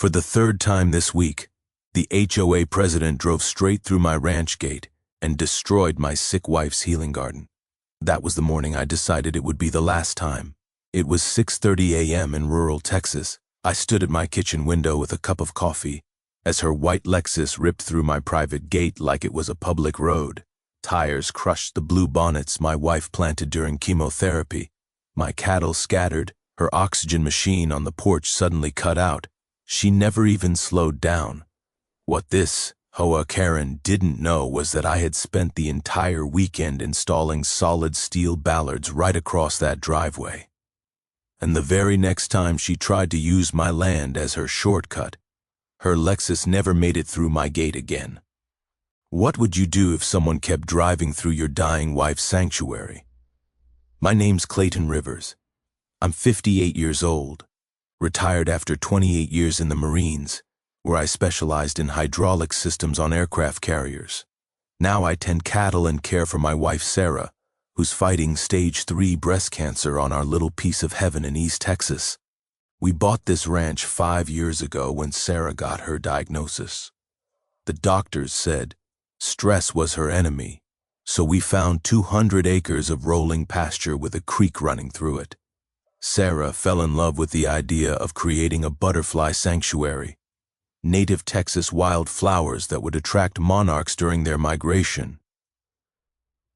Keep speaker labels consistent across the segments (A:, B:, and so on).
A: For the third time this week, the HOA president drove straight through my ranch gate and destroyed my sick wife's healing garden. That was the morning I decided it would be the last time. It was 6:30 a.m. in rural Texas. I stood at my kitchen window with a cup of coffee as her white Lexus ripped through my private gate like it was a public road. Tires crushed the blue bonnets my wife planted during chemotherapy. My cattle scattered, her oxygen machine on the porch suddenly cut out. She never even slowed down. What this HOA Karen didn't know was that I had spent the entire weekend installing solid steel Bollards right across that driveway. And the very next time she tried to use my land as her shortcut, her Lexus never made it through my gate again. What would you do if someone kept driving through your dying wife's sanctuary? My name's Clayton Rivers. I'm 58 years old, retired after 28 years in the Marines, where I specialized in hydraulic systems on aircraft carriers. Now I tend cattle and care for my wife Sarah, who's fighting stage 3 breast cancer on our little piece of heaven in East Texas. We bought this ranch 5 years ago when Sarah got her diagnosis. The doctors said stress was her enemy, so we found 200 acres of rolling pasture with a creek running through it. Sarah fell in love with the idea of creating a butterfly sanctuary, native Texas wild flowers that would attract monarchs during their migration.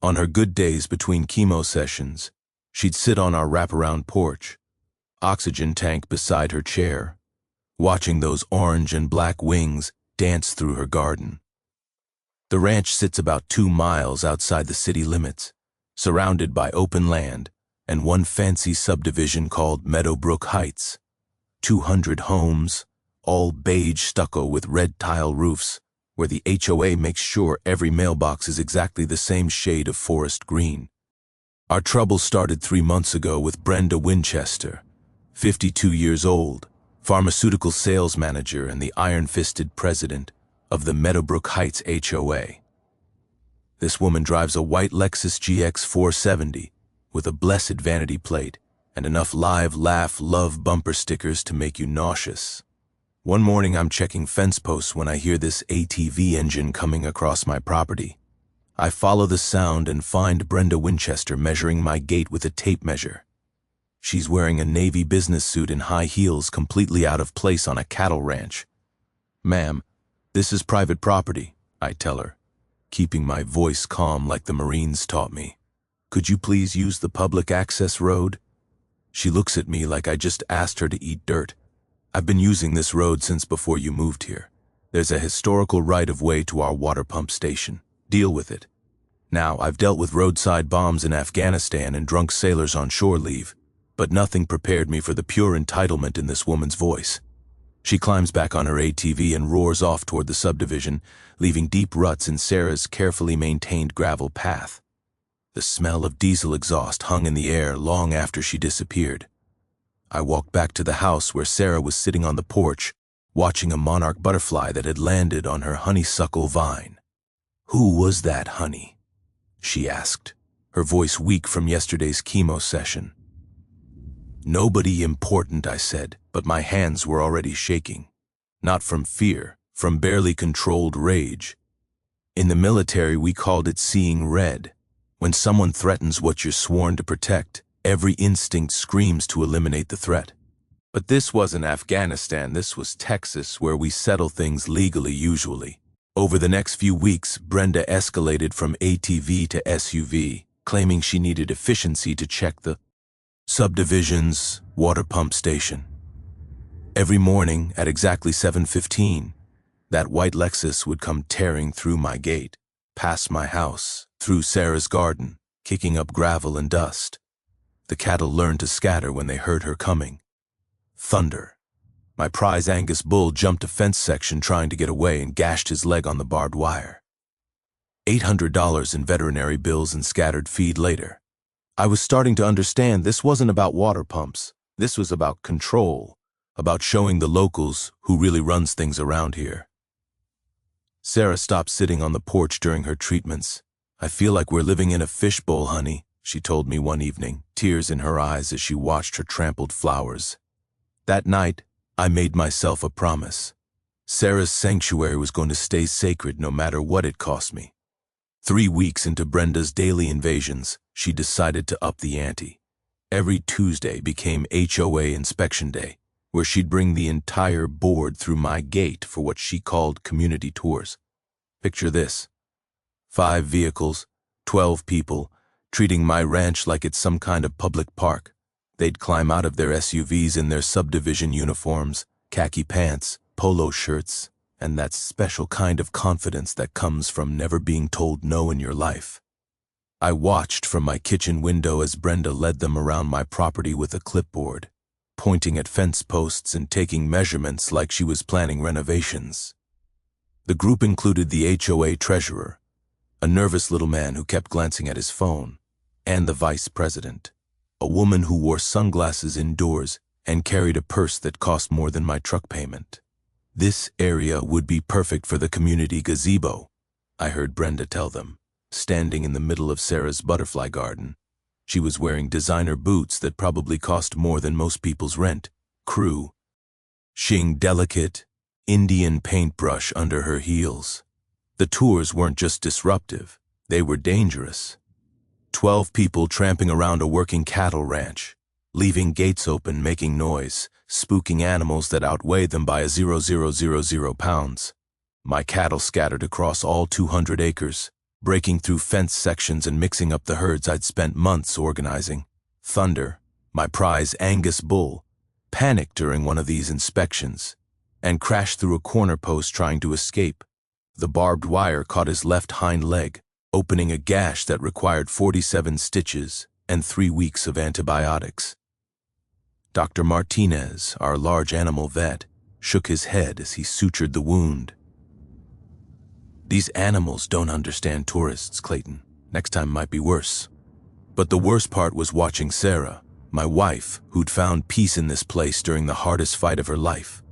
A: On her good days between chemo sessions, she'd sit on our wraparound porch, oxygen tank beside her chair, watching those orange and black wings dance through her garden. The ranch sits about 2 miles outside the city limits, surrounded by open land and one fancy subdivision called Meadowbrook Heights. 200 homes, all beige stucco with red tile roofs, where the HOA makes sure every mailbox is exactly the same shade of forest green. Our trouble started 3 months ago with Brenda Winchester, 52 years old, pharmaceutical sales manager and the iron-fisted president of the Meadowbrook Heights HOA. This woman drives a white Lexus GX 470 with a blessed vanity plate and enough live, laugh, love bumper stickers to make you nauseous. One morning I'm checking fence posts when I hear this ATV engine coming across my property. I follow the sound and find Brenda Winchester measuring my gate with a tape measure. She's wearing a navy business suit and high heels completely out of place on a cattle ranch. "Ma'am, this is private property," I tell her, keeping my voice calm like the Marines taught me. "Could you please use the public access road?" She looks at me like I just asked her to eat dirt. "I've been using this road since before you moved here. There's a historical right-of-way to our water pump station. Deal with it." Now, I've dealt with roadside bombs in Afghanistan and drunk sailors on shore leave, but nothing prepared me for the pure entitlement in this woman's voice. She climbs back on her ATV and roars off toward the subdivision, leaving deep ruts in Sarah's carefully maintained gravel path. The smell of diesel exhaust hung in the air long after she disappeared. I walked back to the house where Sarah was sitting on the porch, watching a monarch butterfly that had landed on her honeysuckle vine. "Who was that, honey?" she asked, her voice weak from yesterday's chemo session. "Nobody important," I said, but my hands were already shaking. Not from fear, from barely controlled rage. In the military, we called it seeing red. When someone threatens what you're sworn to protect, every instinct screams to eliminate the threat. But this wasn't Afghanistan, this was Texas, where we settle things legally usually. Over the next few weeks, Brenda escalated from ATV to SUV, claiming she needed efficiency to check the subdivision's water pump station. Every morning at exactly 7:15, that white Lexus would come tearing through my gate, past my house, through Sarah's garden, kicking up gravel and dust. The cattle learned to scatter when they heard her coming. Thunder. My prize Angus bull jumped a fence section trying to get away and gashed his leg on the barbed wire. $800 in veterinary bills and scattered feed later. I was starting to understand this wasn't about water pumps. This was about control, about showing the locals who really runs things around here. Sarah stopped sitting on the porch during her treatments. "I feel like we're living in a fishbowl, honey," she told me one evening, tears in her eyes as she watched her trampled flowers. That night, I made myself a promise. Sarah's sanctuary was going to stay sacred no matter what it cost me. 3 weeks into Brenda's daily invasions, she decided to up the ante. Every Tuesday became HOA inspection day, where she'd bring the entire board through my gate for what she called community tours. Picture this: 5 vehicles, 12 people, treating my ranch like it's some kind of public park. They'd climb out of their SUVs in their subdivision uniforms, khaki pants, polo shirts, and that special kind of confidence that comes from never being told no in your life. I watched from my kitchen window as Brenda led them around my property with a clipboard, pointing at fence posts and taking measurements like she was planning renovations. The group included the HOA treasurer, a nervous little man who kept glancing at his phone, and the vice president, a woman who wore sunglasses indoors and carried a purse that cost more than my truck payment. This area would be perfect for the community gazebo, I heard Brenda tell them, standing in the middle of Sarah's butterfly garden. She was wearing designer boots that probably cost more than most people's rent. Crew, shing delicate Indian paintbrush under her heels. The tours weren't just disruptive, they were dangerous. 12 people tramping around a working cattle ranch, leaving gates open, making noise, spooking animals that outweighed them by 0.000 pounds. My cattle scattered across all 200 acres, breaking through fence sections and mixing up the herds I'd spent months organizing. Thunder, my prize Angus bull, panicked during one of these inspections and crashed through a corner post trying to escape. The barbed wire caught his left hind leg, opening a gash that required 47 stitches and 3 weeks of antibiotics. Dr. Martinez, our large animal vet, shook his head as he sutured the wound. These animals don't understand tourists, Clayton. Next time might be worse. But the worst part was watching Sarah, my wife, who'd found peace in this place during the hardest fight of her life,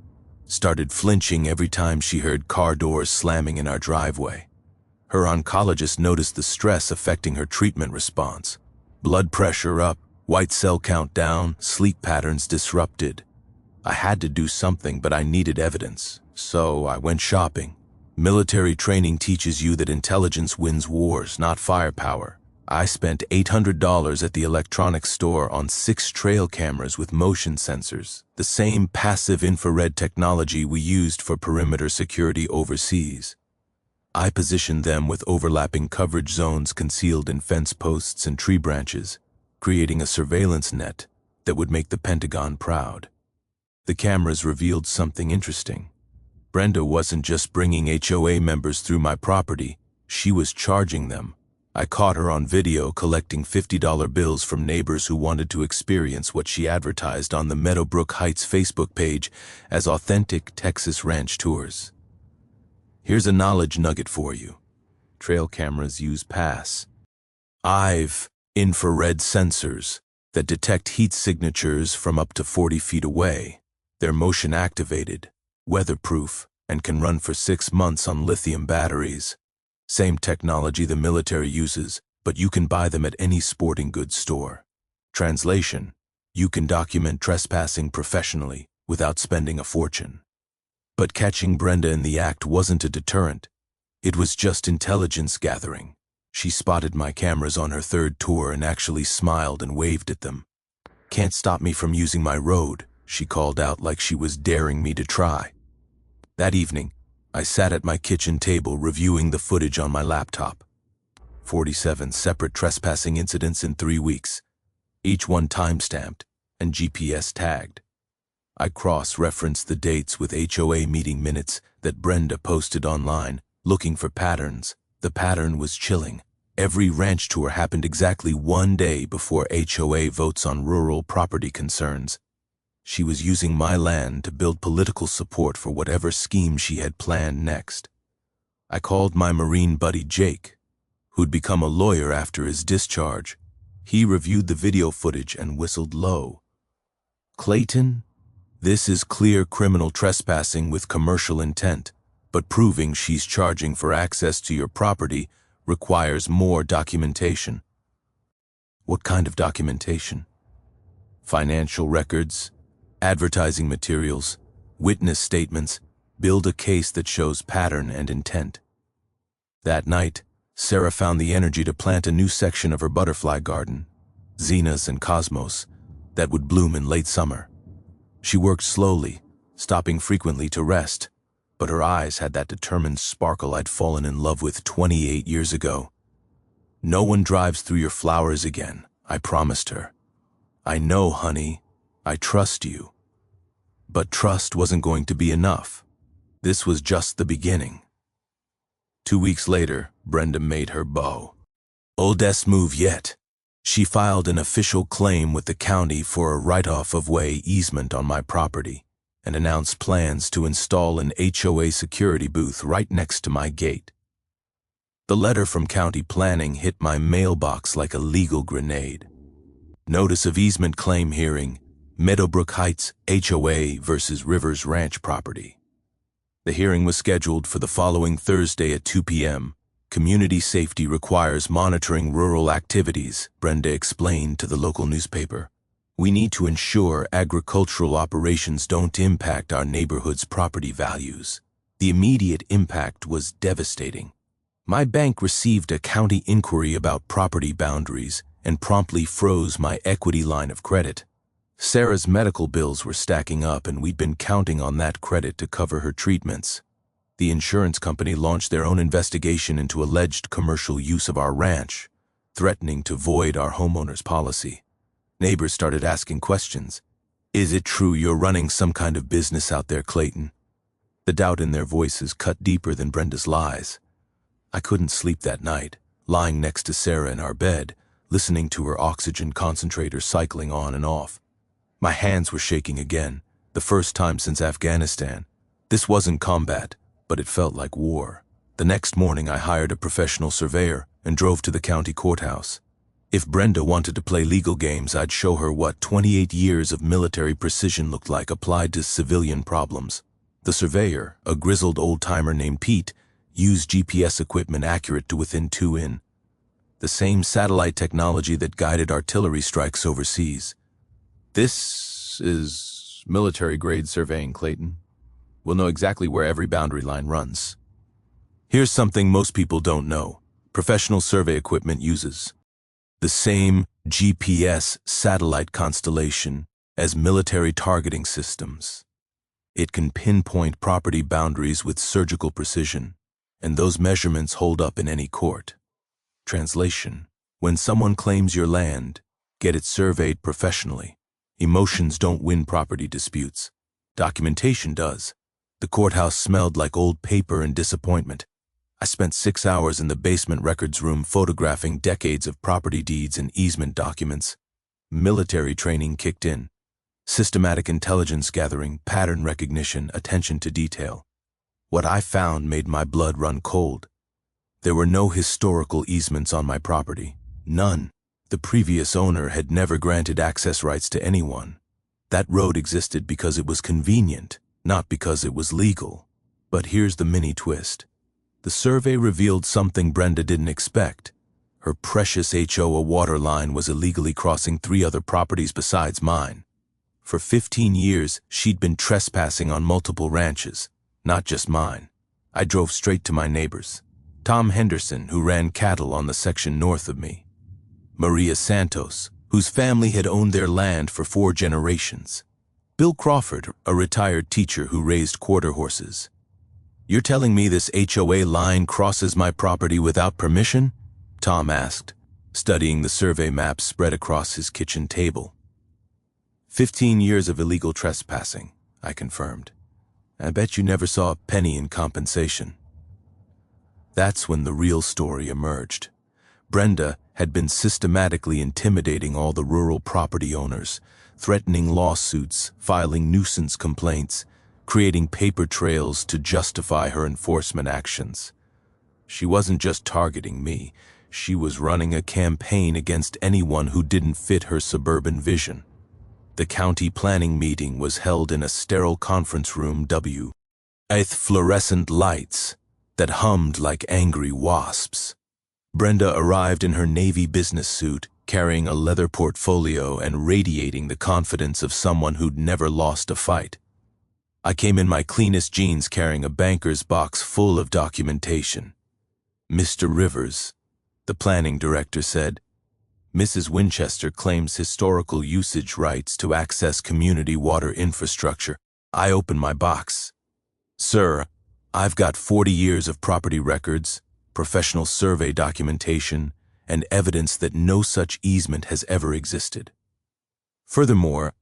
A: started flinching every time she heard car doors slamming in our driveway. Her oncologist noticed the stress affecting her treatment response. Blood pressure up, white cell count down, sleep patterns disrupted. I had to do something, but I needed evidence, so I went shopping. Military training teaches you that intelligence wins wars, not firepower. I spent $800 at the electronics store on 6 trail cameras with motion sensors, the same passive infrared technology we used for perimeter security overseas. I positioned them with overlapping coverage zones concealed in fence posts and tree branches, creating a surveillance net that would make the Pentagon proud. The cameras revealed something interesting. Brenda wasn't just bringing HOA members through my property, she was charging them. I caught her on video collecting $50 bills from neighbors who wanted to experience what she advertised on the Meadowbrook Heights Facebook page as authentic Texas ranch tours. Here's a knowledge nugget for you. Trail cameras use passive infrared sensors that detect heat signatures from up to 40 feet away. They're motion activated, weatherproof, and can run for 6 months on lithium batteries. Same technology the military uses, but you can buy them at any sporting goods store. Translation: you can document trespassing professionally without spending a fortune. But catching Brenda in the act wasn't a deterrent. It was just intelligence gathering. She spotted my cameras on her 3rd tour and actually smiled and waved at them. "Can't stop me from using my road," she called out like she was daring me to try. That evening, I sat at my kitchen table reviewing the footage on my laptop. 47 separate trespassing incidents in 3 weeks, each one time-stamped and GPS tagged. I cross-referenced the dates with HOA meeting minutes that Brenda posted online, looking for patterns. The pattern was chilling. Every ranch tour happened exactly 1 day before HOA votes on rural property concerns. She was using my land to build political support for whatever scheme she had planned next. I called my Marine buddy Jake, who'd become a lawyer after his discharge. He reviewed the video footage and whistled low. "Clayton, this is clear criminal trespassing with commercial intent, but proving she's charging for access to your property requires more documentation." "What kind of documentation?" "Financial records, advertising materials, witness statements, build a case that shows pattern and intent. That night, Sarah found the energy to plant a new section of her butterfly garden, Zenas and Cosmos, that would bloom in late summer. She worked slowly, stopping frequently to rest, but her eyes had that determined sparkle I'd fallen in love with 28 years ago. "No one drives through your flowers again," I promised her. "I know, honey. I trust you." But trust wasn't going to be enough. This was just the beginning. 2 weeks later, Brenda made her bow. Oldest move yet. She filed an official claim with the county for a right-of-way easement on my property and announced plans to install an HOA security booth right next to my gate. The letter from county planning hit my mailbox like a legal grenade. Notice of easement claim hearing, Meadowbrook Heights HOA versus Rivers Ranch property. The hearing was scheduled for the following Thursday at 2 p.m. Community safety requires monitoring rural activities, Brenda explained to the local newspaper. We need to ensure agricultural operations don't impact our neighborhood's property values. The immediate impact was devastating. My bank received a county inquiry about property boundaries and promptly froze my equity line of credit. Sarah's medical bills were stacking up, and we'd been counting on that credit to cover her treatments. The insurance company launched their own investigation into alleged commercial use of our ranch, threatening to void our homeowner's policy. Neighbors started asking questions. "Is it true you're running some kind of business out there, Clayton?" The doubt in their voices cut deeper than Brenda's lies. I couldn't sleep that night, lying next to Sarah in our bed, listening to her oxygen concentrator cycling on and off. My hands were shaking again, the first time since Afghanistan. This wasn't combat, but it felt like war. The next morning I hired a professional surveyor and drove to the county courthouse. If Brenda wanted to play legal games, I'd show her what 28 years of military precision looked like applied to civilian problems. The surveyor, a grizzled old-timer named Pete, used GPS equipment accurate to within 2 in. The same satellite technology that guided artillery strikes overseas. "This is military-grade surveying, Clayton. We'll know exactly where every boundary line runs." Here's something most people don't know. Professional survey equipment uses the same GPS satellite constellation as military targeting systems. It can pinpoint property boundaries with surgical precision, and those measurements hold up in any court. Translation: when someone claims your land, get it surveyed professionally. Emotions don't win property disputes. Documentation does. The courthouse smelled like old paper and disappointment. I spent 6 hours in the basement records room photographing decades of property deeds and easement documents. Military training kicked in. Systematic intelligence gathering, pattern recognition, attention to detail. What I found made my blood run cold. There were no historical easements on my property. None. The previous owner had never granted access rights to anyone. That road existed because it was convenient, not because it was legal. But here's the mini twist. The survey revealed something Brenda didn't expect. Her precious HOA water line was illegally crossing 3 other properties besides mine. For 15 years, she'd been trespassing on multiple ranches, not just mine. I drove straight to my neighbors. Tom Henderson, who ran cattle on the section north of me. Maria Santos, whose family had owned their land for 4 generations. Bill Crawford, a retired teacher who raised quarter horses. "You're telling me this HOA line crosses my property without permission?" Tom asked, studying the survey maps spread across his kitchen table. 15 years of illegal trespassing, I confirmed. I bet you never saw a penny in compensation. That's when the real story emerged. Brenda had been systematically intimidating all the rural property owners, threatening lawsuits, filing nuisance complaints, creating paper trails to justify her enforcement actions. She wasn't just targeting me, she was running a campaign against anyone who didn't fit her suburban vision. The county planning meeting was held in a sterile conference room with fluorescent lights that hummed like angry wasps. Brenda arrived in her navy business suit, carrying a leather portfolio and radiating the confidence of someone who'd never lost a fight. I came in my cleanest jeans carrying a banker's box full of documentation. "Mr. Rivers," the planning director said, "Mrs. Winchester claims historical usage rights to access community water infrastructure." I opened my box. "Sir, I've got 40 years of property records, professional survey documentation, and evidence that no such easement has ever existed. Furthermore,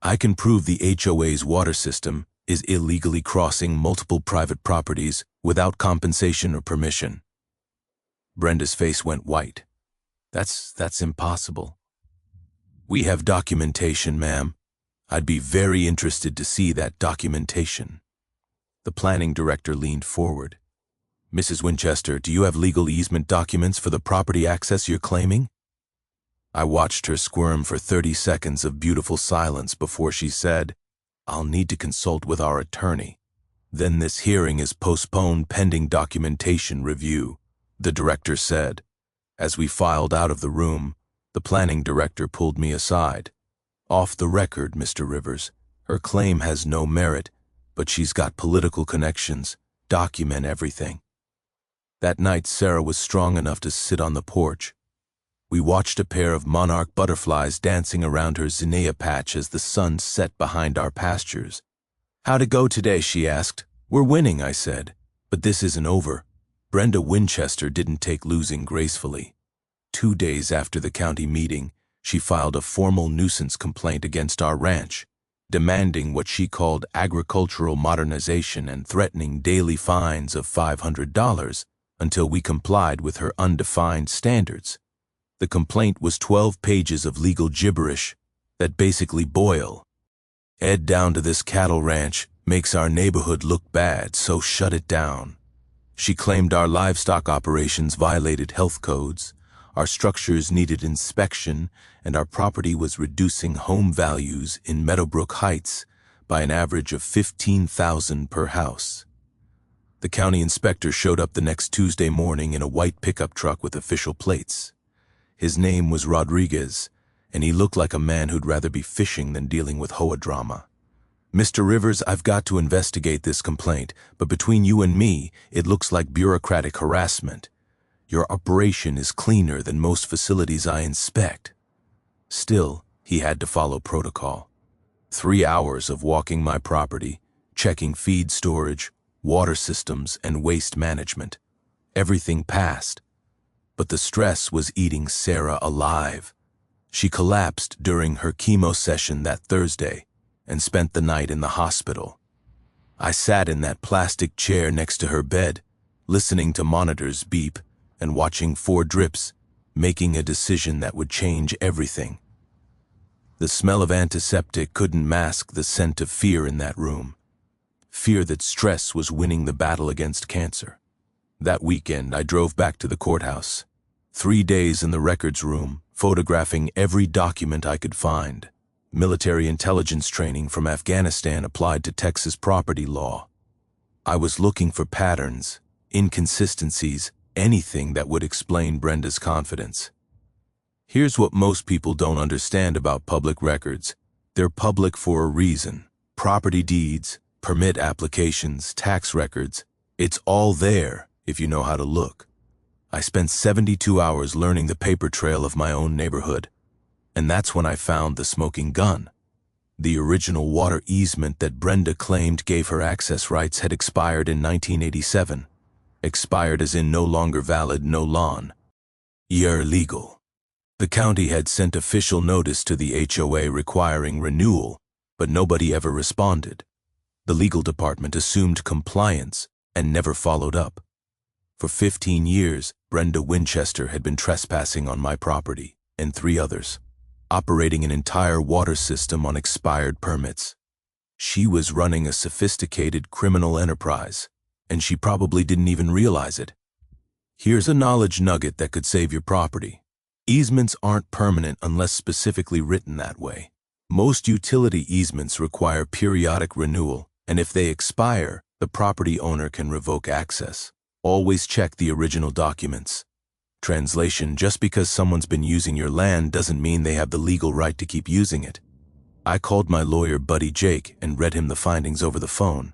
A: I can prove the HOA's water system is illegally crossing multiple private properties without compensation or permission." Brenda's face went white. That's impossible." "We have documentation, ma'am. I'd be very interested to see that documentation." The planning director leaned forward. "Mrs. Winchester, do you have legal easement documents for the property access you're claiming?" I watched her squirm for 30 seconds of beautiful silence before she said, "I'll need to consult with our attorney. Then this hearing is postponed pending documentation review," the director said. As we filed out of the room, the planning director pulled me aside. "Off the record, Mr. Rivers, her claim has no merit, but she's got political connections. Document everything." That night, Sarah was strong enough to sit on the porch. We watched a pair of monarch butterflies dancing around her zinnia patch as the sun set behind our pastures. "How'd it go today?" she asked. "We're winning," I said. "But this isn't over." Brenda Winchester didn't take losing gracefully. 2 days after the county meeting, she filed a formal nuisance complaint against our ranch, demanding what she called agricultural modernization and threatening daily fines of $500 until we complied with her undefined standards. The complaint was 12 pages of legal gibberish that basically boil. "Ed down to this cattle ranch makes our neighborhood look bad, so shut it down." She claimed our livestock operations violated health codes, our structures needed inspection, and our property was reducing home values in Meadowbrook Heights by an average of $15,000 per house. The county inspector showed up the next Tuesday morning in a white pickup truck with official plates. His name was Rodriguez, and he looked like a man who'd rather be fishing than dealing with HOA drama. "Mr. Rivers, I've got to investigate this complaint, but between you and me, it looks like bureaucratic harassment. Your operation is cleaner than most facilities I inspect." Still, he had to follow protocol. 3 hours of walking my property, checking feed storage, water systems, and waste management. Everything passed, but the stress was eating Sarah alive. She collapsed during her chemo session that Thursday and spent the night in the hospital. I sat in that plastic chair next to her bed, listening to monitors beep and watching 4 drips, making a decision that would change everything. The smell of antiseptic couldn't mask the scent of fear in that room. Fear that stress was winning the battle against cancer. That weekend, I drove back to the courthouse. 3 days in the records room, photographing every document I could find. Military intelligence training from Afghanistan applied to Texas property law. I was looking for patterns, inconsistencies, anything that would explain Brenda's confidence. Here's what most people don't understand about public records. They're public for a reason. Property deeds, permit applications, tax records. It's all there if you know how to look. I spent 72 hours learning the paper trail of my own neighborhood. And that's when I found the smoking gun. The original water easement that Brenda claimed gave her access rights had expired in 1987. Expired as in no longer valid, no lon. Year legal. The county had sent official notice to the HOA requiring renewal, but nobody ever responded. The legal department assumed compliance and never followed up. For 15 years, Brenda Winchester had been trespassing on my property and 3 others, operating an entire water system on expired permits. She was running a sophisticated criminal enterprise, and she probably didn't even realize it. Here's a knowledge nugget that could save your property. Easements aren't permanent unless specifically written that way. Most utility easements require periodic renewal, and if they expire, the property owner can revoke access. Always check the original documents. Translation: just because someone's been using your land doesn't mean they have the legal right to keep using it. I called my lawyer buddy Jake and read him the findings over the phone.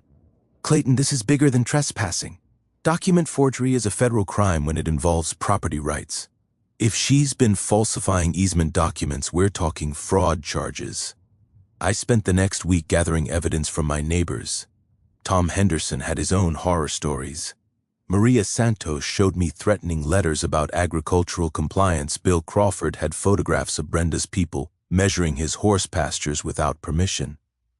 A: Clayton, this is bigger than trespassing. Document forgery is a federal crime when it involves property rights. If she's been falsifying easement documents, we're talking fraud charges. I spent the next week gathering evidence from my neighbors. Tom Henderson had his own horror stories. Maria Santos showed me threatening letters about agricultural compliance. Bill Crawford had photographs of Brenda's people measuring his horse pastures without permission.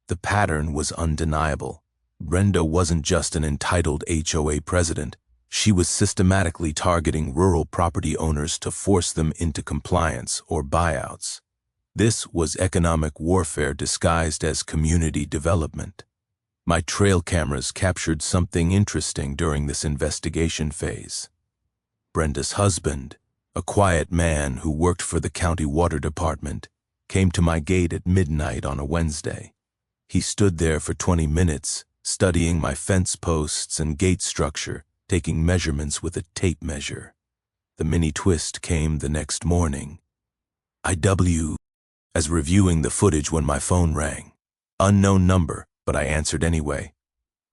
A: The pattern was undeniable. Brenda wasn't just an entitled HOA president. She was systematically targeting rural property owners to force them into compliance or buyouts. This was economic warfare disguised as community development. My trail cameras captured something interesting during this investigation phase. Brenda's husband, a quiet man who worked for the county water department, came to my gate at midnight on a Wednesday. He stood there for 20 minutes, studying my fence posts and gate structure, taking measurements with a tape measure. The mini twist came the next morning. As reviewing the footage when my phone rang. Unknown number, but I answered anyway.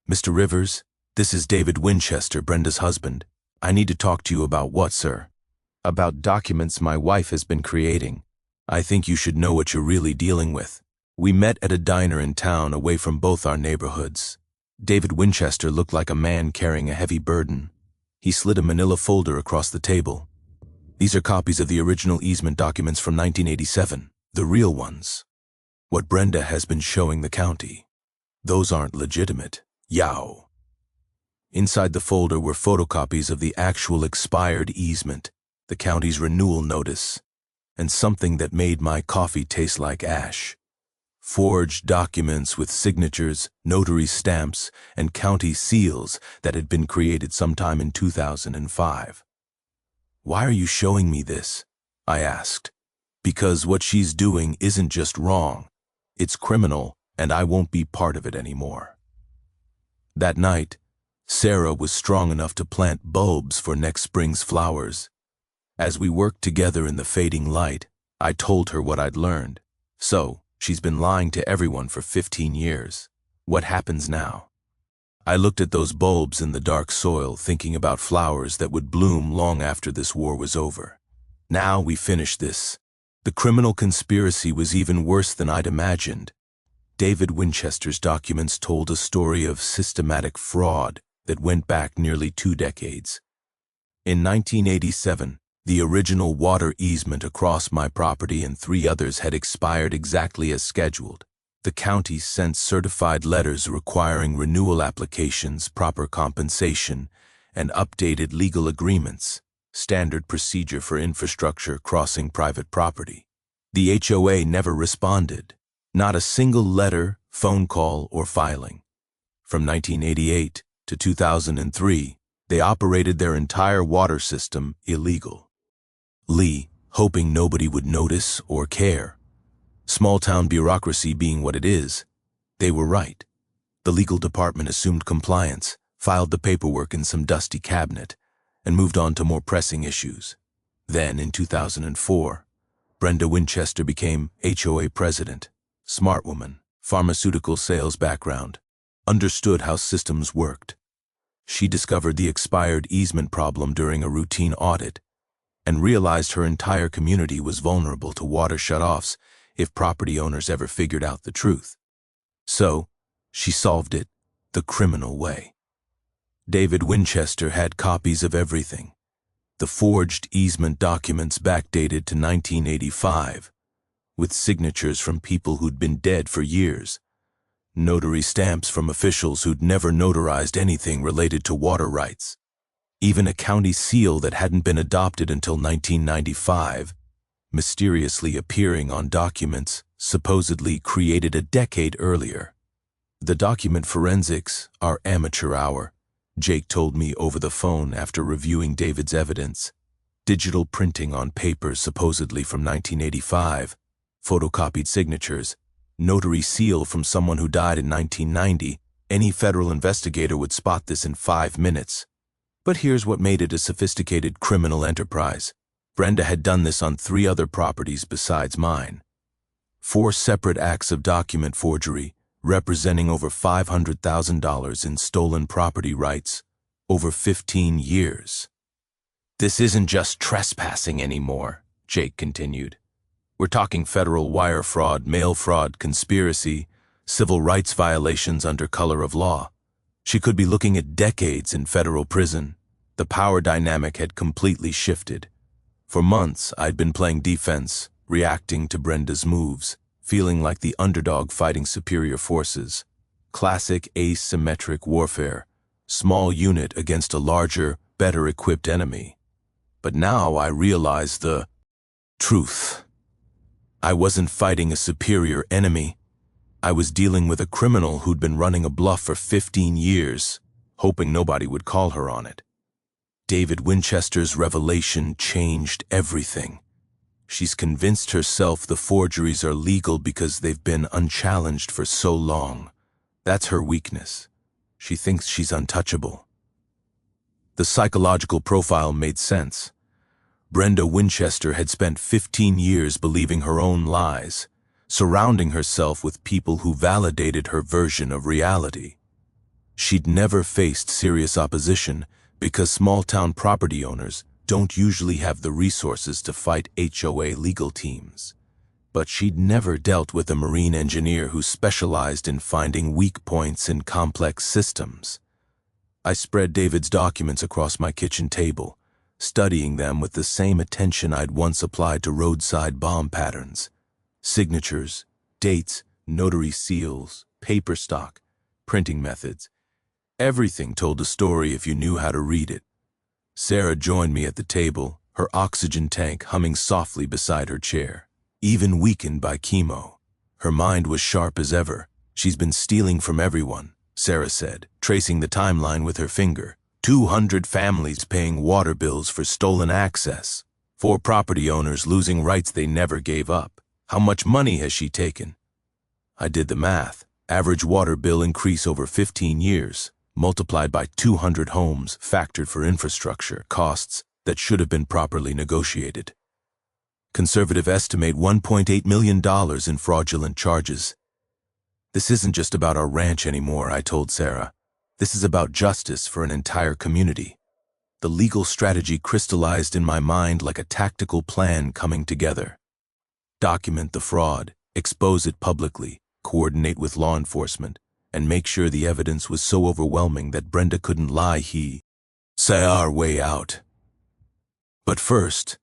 A: Mr. Rivers, this is David Winchester, Brenda's husband. I need to talk to you about what, sir? About documents my wife has been creating. I think you should know what you're really dealing with. We met at a diner in town away from both our neighborhoods. David Winchester looked like a man carrying a heavy burden. He slid a manila folder across the table. These are copies of the original easement documents from 1987, the real ones. What Brenda has been showing the county. Those aren't legitimate. Yow. Inside the folder were photocopies of the actual expired easement, the county's renewal notice, and something that made my coffee taste like ash. Forged documents with signatures, notary stamps, and county seals that had been created sometime in 2005. Why are you showing me this? I asked. Because what she's doing isn't just wrong. It's criminal, and I won't be part of it anymore. That night, Sarah was strong enough to plant bulbs for next spring's flowers. As we worked together in the fading light, I told her what I'd learned. So, she's been lying to everyone for 15 years. What happens now? I looked at those bulbs in the dark soil, thinking about flowers that would bloom long after this war was over. Now we finished this. The criminal conspiracy was even worse than I'd imagined. David Winchester's documents told a story of systematic fraud that went back nearly 2 decades. In 1987, the original water easement across my property and 3 others had expired exactly as scheduled. The county sent certified letters requiring renewal applications, proper compensation, and updated legal agreements, standard procedure for infrastructure crossing private property. The HOA never responded. Not a single letter, phone call, or filing. From 1988 to 2003, they operated their entire water system illegal. Lee, hoping nobody would notice or care. Small-town bureaucracy being what it is, they were right. The legal department assumed compliance, filed the paperwork in some dusty cabinet, and moved on to more pressing issues. Then, in 2004, Brenda Winchester became HOA president. Smart woman, pharmaceutical sales background, understood how systems worked. She discovered the expired easement problem during a routine audit and realized her entire community was vulnerable to water shutoffs if property owners ever figured out the truth. So, she solved it the criminal way. David Winchester had copies of everything. The forged easement documents backdated to 1985, with signatures from people who'd been dead for years, notary stamps from officials who'd never notarized anything related to water rights, even a county seal that hadn't been adopted until 1995, mysteriously appearing on documents supposedly created a decade earlier. The document forensics are amateur hour, Jake told me over the phone after reviewing David's evidence. Digital printing on papers supposedly from 1985, photocopied signatures, notary seal from someone who died in 1990. Any federal investigator would spot this in 5 minutes. But here's what made it a sophisticated criminal enterprise. Brenda had done this on 3 other properties besides mine. 4 separate acts of document forgery, representing over $500,000 in stolen property rights over 15 years. "This isn't just trespassing anymore," Jake continued. "We're talking federal wire fraud, mail fraud, conspiracy, civil rights violations under color of law. She could be looking at decades in federal prison." The power dynamic had completely shifted. For months, I'd been playing defense, reacting to Brenda's moves, feeling like the underdog fighting superior forces. Classic asymmetric warfare, small unit against a larger, better-equipped enemy. But now I realized the truth. I wasn't fighting a superior enemy. I was dealing with a criminal who'd been running a bluff for 15 years, hoping nobody would call her on it. David Winchester's revelation changed everything. She's convinced herself the forgeries are legal because they've been unchallenged for so long. That's her weakness. She thinks she's untouchable. The psychological profile made sense. Brenda Winchester had spent 15 years believing her own lies, surrounding herself with people who validated her version of reality. She'd never faced serious opposition because small-town property owners don't usually have the resources to fight HOA legal teams. But she'd never dealt with a marine engineer who specialized in finding weak points in complex systems. I spread David's documents across my kitchen table, studying them with the same attention I'd once applied to roadside bomb patterns. Signatures, dates, notary seals, paper stock, printing methods. Everything told a story if you knew how to read it. Sarah joined me at the table, her oxygen tank humming softly beside her chair. Even weakened by chemo, her mind was sharp as ever. "She's been stealing from everyone," Sarah said, tracing the timeline with her finger. 200 families paying water bills for stolen access. 4 property owners losing rights they never gave up. How much money has she taken? I did the math. Average water bill increase over 15 years, multiplied by 200 homes factored for infrastructure costs that should have been properly negotiated. Conservative estimate $1.8 million in fraudulent charges. "This isn't just about our ranch anymore," I told Sarah. "This is about justice for an entire community." The legal strategy crystallized in my mind like a tactical plan coming together. Document the fraud, expose it publicly, coordinate with law enforcement, and make sure the evidence was so overwhelming that Brenda couldn't lie. He say our way out. But first,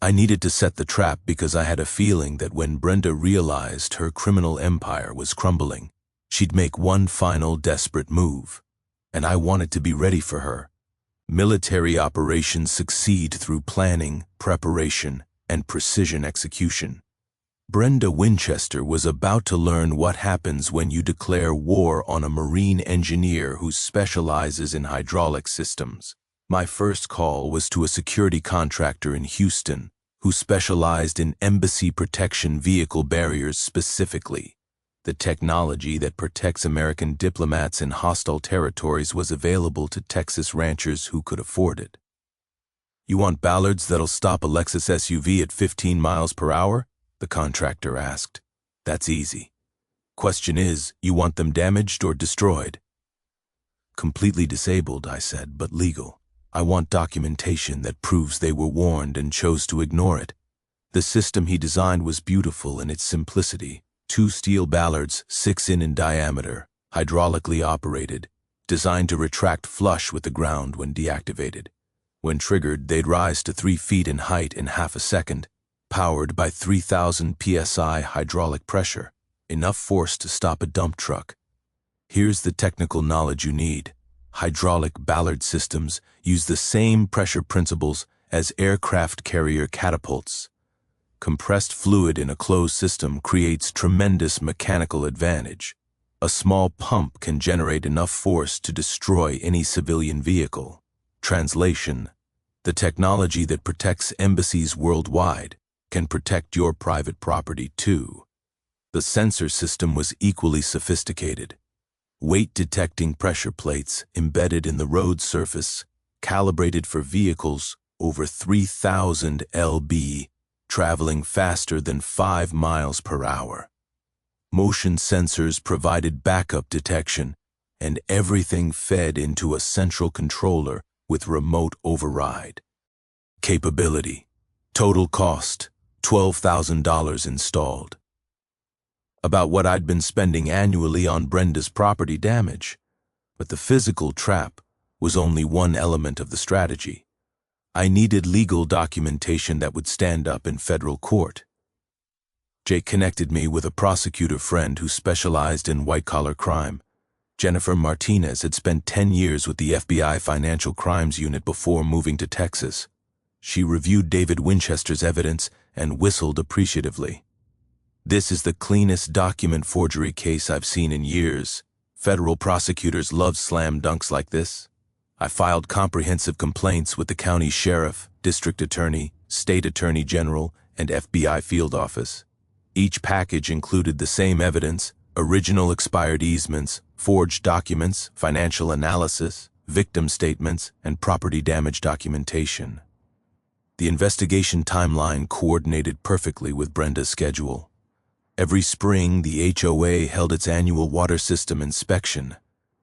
A: I needed to set the trap because I had a feeling that when Brenda realized her criminal empire was crumbling, she'd make one final desperate move, and I wanted to be ready for her. Military operations succeed through planning, preparation, and precision execution. Brenda Winchester was about to learn what happens when you declare war on a marine engineer who specializes in hydraulic systems. My first call was to a security contractor in Houston who specialized in embassy protection vehicle barriers specifically. The technology that protects American diplomats in hostile territories was available to Texas ranchers who could afford it. "You want Bollards that'll stop a Lexus SUV at 15 miles per hour?" the contractor asked. "That's easy. Question is, you want them damaged or destroyed?" "Completely disabled," I said, "but legal. I want documentation that proves they were warned and chose to ignore it." The system he designed was beautiful in its simplicity. 2 steel Bollards, 6 in diameter, hydraulically operated, designed to retract flush with the ground when deactivated. When triggered, they'd rise to 3 feet in height in half a second, powered by 3,000 psi hydraulic pressure, enough force to stop a dump truck. Here's the technical knowledge you need. Hydraulic Ballard systems use the same pressure principles as aircraft carrier catapults. Compressed fluid in a closed system creates tremendous mechanical advantage. A small pump can generate enough force to destroy any civilian vehicle. Translation: the technology that protects embassies worldwide can protect your private property too. The sensor system was equally sophisticated. Weight-detecting pressure plates embedded in the road surface, calibrated for vehicles over 3,000 lb, traveling faster than 5 miles per hour. Motion sensors provided backup detection, and everything fed into a central controller with remote override. Capability. Total cost, $12,000 installed. About what I'd been spending annually on Brenda's property damage. But the physical trap was only one element of the strategy. I needed legal documentation that would stand up in federal court. Jake connected me with a prosecutor friend who specialized in white-collar crime. Jennifer Martinez had spent 10 years with the FBI Financial Crimes Unit before moving to Texas. She reviewed David Winchester's evidence and whistled appreciatively. This is the cleanest document forgery case I've seen in years. Federal prosecutors love slam dunks like this. I filed comprehensive complaints with the county sheriff, district attorney, state attorney general, and FBI field office. Each package included the same evidence: original expired easements, forged documents, financial analysis, victim statements, and property damage documentation. The investigation timeline coordinated perfectly with Brenda's schedule. Every spring, the HOA held its annual water system inspection,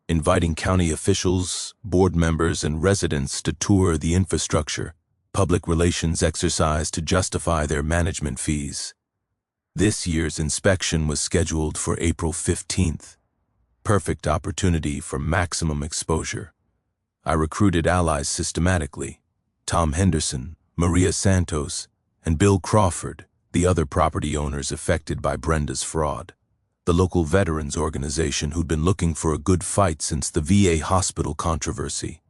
A: inviting county officials, board members, and residents to tour the infrastructure, public relations exercise to justify their management fees. This year's inspection was scheduled for April 15th. Perfect opportunity for maximum exposure. I recruited allies systematically: Tom Henderson, Maria Santos, and Bill Crawford, the other property owners affected by Brenda's fraud. The local veterans organization who'd been looking for a good fight since the VA hospital controversy.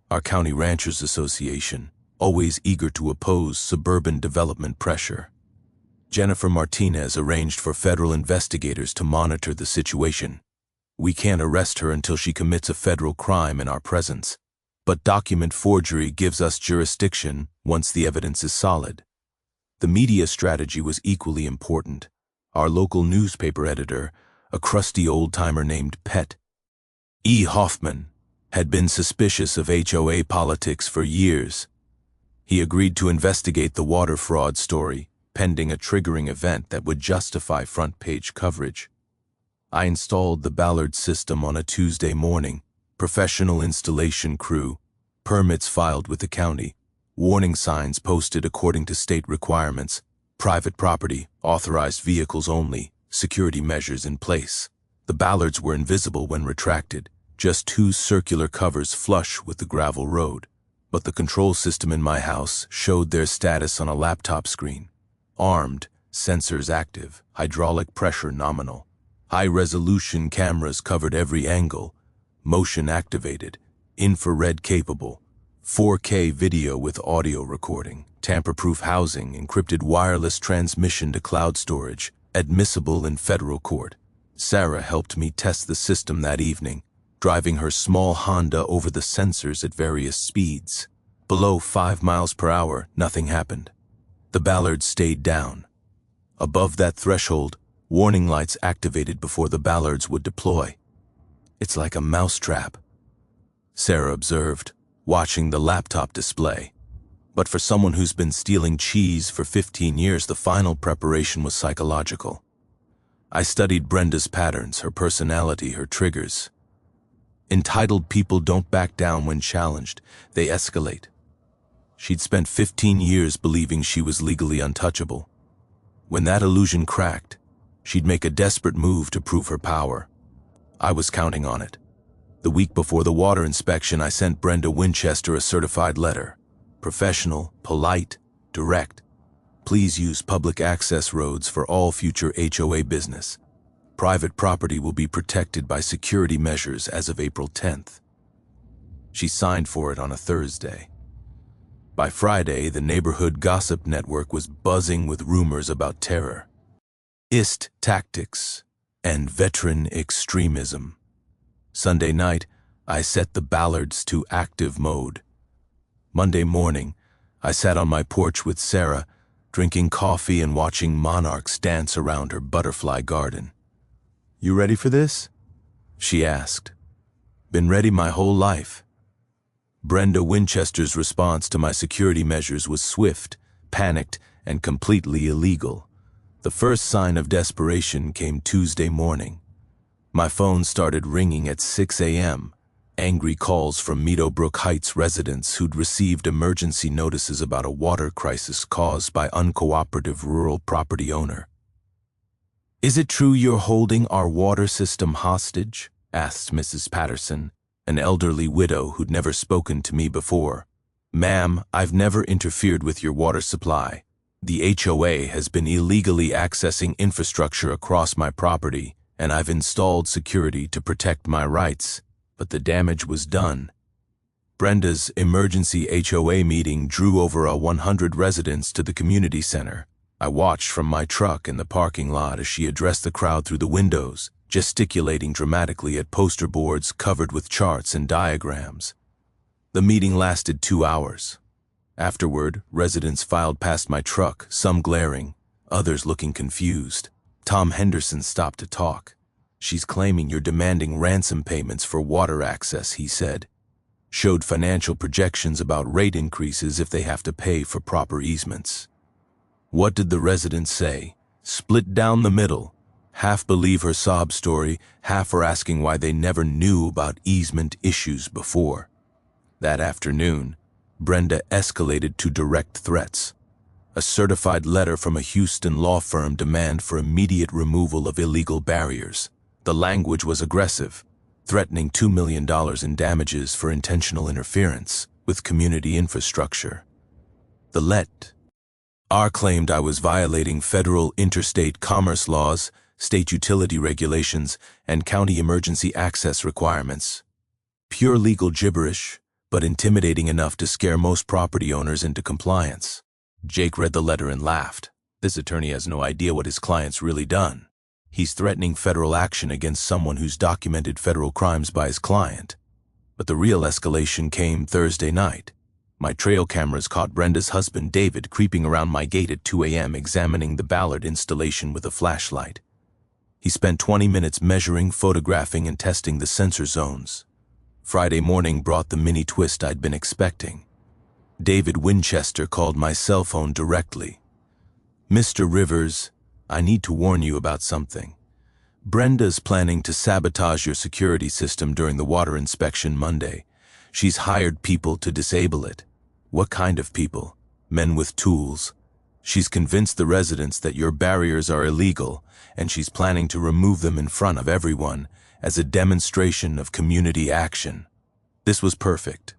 A: Our County Ranchers Association, always eager to oppose suburban development pressure. Jennifer Martinez arranged for federal investigators to monitor the situation. We can't arrest her until she commits a federal crime in our presence, but document forgery gives us jurisdiction once the evidence is solid. The media strategy was equally important. Our local newspaper editor, a crusty old-timer named Pet E. Hoffman, had been suspicious of HOA politics for years. He agreed to investigate the water fraud story, pending a triggering event that would justify front-page coverage. I installed the Bollards system on a Tuesday morning, professional installation crew, permits filed with the county, warning signs posted according to state requirements, private property, authorized vehicles only, security measures in place. The Bollards were invisible when retracted, just 2 circular covers flush with the gravel road. But the control system in my house showed their status on a laptop screen. Armed, sensors active, hydraulic pressure nominal. High-resolution cameras covered every angle, motion activated, infrared capable, 4K video with audio recording, tamper-proof housing, encrypted wireless transmission to cloud storage, admissible in federal court. Sarah helped me test the system that evening, driving her small Honda over the sensors at various speeds. Below 5 miles per hour, nothing happened. The Bollards stayed down. Above that threshold, warning lights activated before the Bollards would deploy. It's like a mousetrap, Sarah observed, watching the laptop display. But for someone who's been stealing cheese for 15 years, the final preparation was psychological. I studied Brenda's patterns, her personality, her triggers. Entitled people don't back down when challenged, they escalate. She'd spent 15 years believing she was legally untouchable. When that illusion cracked, she'd make a desperate move to prove her power. I was counting on it. The week before the water inspection, I sent Brenda Winchester a certified letter. Professional, polite, direct. Please use public access roads for all future HOA business. Private property will be protected by security measures as of April 10th. She signed for it on a Thursday. By Friday, the neighborhood gossip network was buzzing with rumors about terror, ist tactics, and veteran extremism. Sunday night, I set the Bollards to active mode. Monday morning, I sat on my porch with Sarah, drinking coffee and watching monarchs dance around her butterfly garden. "You ready for this?" she asked. "Been ready my whole life." Brenda Winchester's response to my security measures was swift, panicked, and completely illegal. The first sign of desperation came Tuesday morning. My phone started ringing at 6 a.m., angry calls from Meadowbrook Heights residents who'd received emergency notices about a water crisis caused by uncooperative rural property owner. "Is it true you're holding our water system hostage?" asked Mrs. Patterson, an elderly widow who'd never spoken to me before. "Ma'am, I've never interfered with your water supply. The HOA has been illegally accessing infrastructure across my property, and I've installed security to protect my rights, but the damage was done." Brenda's emergency HOA meeting drew over 100 residents to the community center. I watched from my truck in the parking lot as she addressed the crowd through the windows, gesticulating dramatically at poster boards covered with charts and diagrams. The meeting lasted 2 hours. Afterward, residents filed past my truck, some glaring, others looking confused. Tom Henderson stopped to talk. "She's claiming you're demanding ransom payments for water access," he said. Showed financial projections about rate increases if they have to pay for proper easements. What did the residents say? Split down the middle. Half believe her sob story, half are asking why they never knew about easement issues before. That afternoon, Brenda escalated to direct threats. A certified letter from a Houston law firm demanded for immediate removal of illegal barriers. The language was aggressive, threatening $2 million in damages for intentional interference with community infrastructure. The letter claimed I was violating federal interstate commerce laws, state utility regulations, and county emergency access requirements. Pure legal gibberish, but intimidating enough to scare most property owners into compliance. Jake read the letter and laughed. This attorney has no idea what his client's really done. He's threatening federal action against someone who's documented federal crimes by his client. But the real escalation came Thursday night. My trail cameras caught Brenda's husband, David, creeping around my gate at 2 a.m. examining the Ballard installation with a flashlight. He spent 20 minutes measuring, photographing, and testing the sensor zones. Friday morning brought the mini twist I'd been expecting. David Winchester called my cell phone directly. "Mr. Rivers, I need to warn you about something. Brenda's planning to sabotage your security system during the water inspection Monday. She's hired people to disable it." "What kind of people?" "Men with tools. She's convinced the residents that your barriers are illegal, and she's planning to remove them in front of everyone as a demonstration of community action." This was perfect.